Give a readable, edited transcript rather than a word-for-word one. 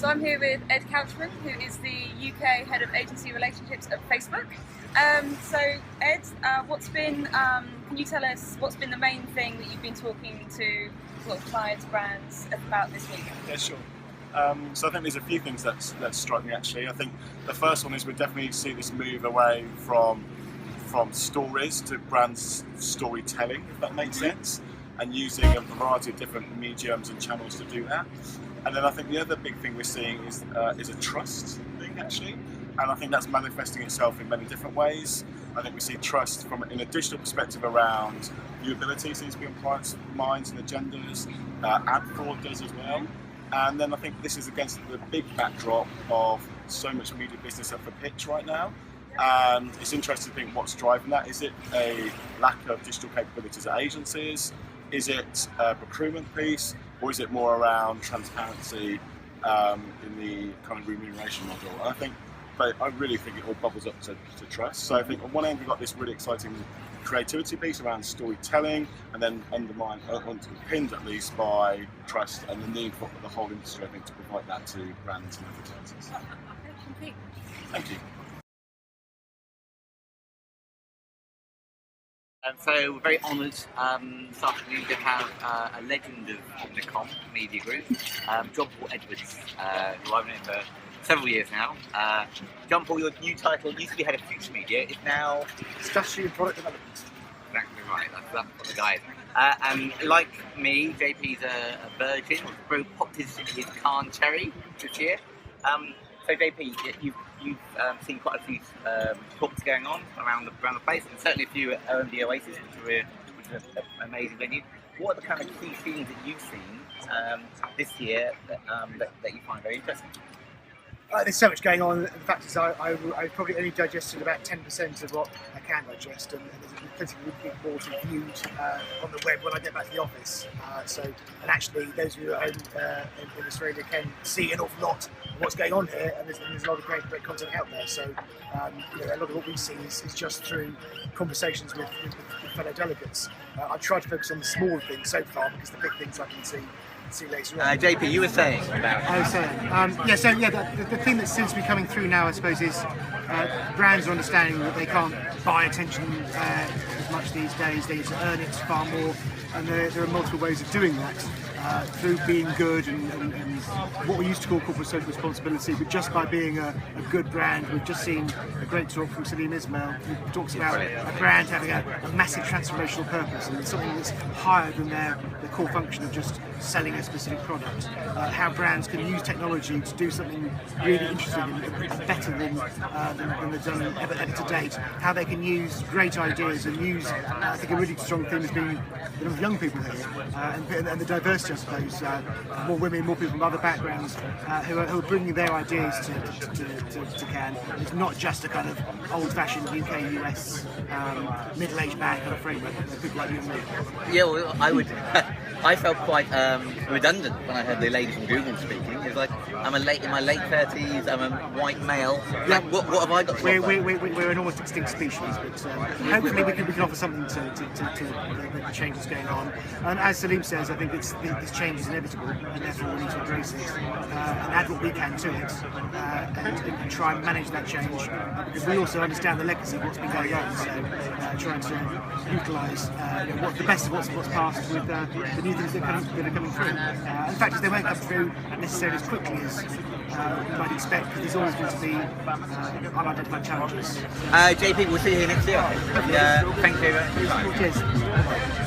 So I'm here with Ed Couchman, who is the UK Head of Agency Relationships at Facebook. So Ed, can you tell us what's been the main thing that you've been talking to clients, brands about this week? Yeah, sure. So I think there's a few things that strike me actually. I think the first one is we definitely see this move away from stories to brands storytelling, if that makes sense, and using a variety of different mediums and channels to do that. And then I think the other big thing we're seeing is a trust thing actually, and I think that's manifesting itself in many different ways. I think we see trust from an additional perspective around viewability seems to be on clients' minds and agendas. Ad fraud does as well. And then I think this is against the big backdrop of so much media business up for pitch right now. And it's interesting to think what's driving that. Is it a lack of digital capabilities at agencies? Is it a procurement piece? Or is it more around transparency in the kind of remuneration model? But I really think it all bubbles up to trust. So I think on one end we've got this really exciting creativity piece around storytelling, and then underpinned at least by trust and the need for the whole industry, I think, to provide that to brands and advertisers. Thank you. So we're very honoured this afternoon to have a legend of m2m Media Group, John Paul Edwards, who I've known for several years now. John Paul, your new title used to be Head of Future Media, is now Strategy and Product Development. Exactly right, that's what the guy is. And like me, JP's a virgin, who popped his Cannes cherry this year. So JP, you've seen quite a few talks going on around the place, and certainly a few at the Oasis, which are an amazing venue. What are the kind of key themes that you've seen this year that you find very interesting? There's so much going on. The fact is, I probably only digested about 10% of what I can digest, and there's plenty of big boards viewed on the web when I get back to the office. And actually, those of you at home in Australia can see an awful lot of what's going on here, and there's a lot of great content out there. So a lot of what we see is just through conversations with fellow delegates. I try to focus on the small things so far, because the big things I can see later on. JP, you were saying about... I was saying, the thing that seems to be coming through now, I suppose, is brands are understanding that they can't buy attention as much these days. They need to earn it far more, and there are multiple ways of doing that. Through being good and what we used to call corporate social responsibility, but just by being a good brand. We've just seen a great talk from Salim Ismail, who talks about a brand having a massive transformational purpose, and it's something that's higher than their core function of just selling a specific product. How brands can use technology to do something really interesting and better than they've done ever to date. How they can use great ideas and use, I think a really strong thing has been the young people here and the diversity, I suppose, more women, more people from other backgrounds who are bringing their ideas to Cannes. It's not just a kind of old-fashioned UK, US, middle-aged man kind of framework. People like you and me. Yeah, well, I felt quite redundant when I heard the lady from Google speaking. It was like, I'm in my late 30s, I'm a white male. Like, what have I got to offer? We're an almost extinct species, but hopefully we can offer something to the changes going on. And as Salim says, I think this change is inevitable, and therefore we need to embrace it and add what we can to it, and try and manage that change, because we also understand the legacy of what's been going on. So trying to utilise what the best of what's passed with the new things that are coming through. In fact, they won't come through necessarily as quickly as you might expect, because there's always going to be unidentified challenges. JP, we'll see you next year. Thank you very much. Cheers.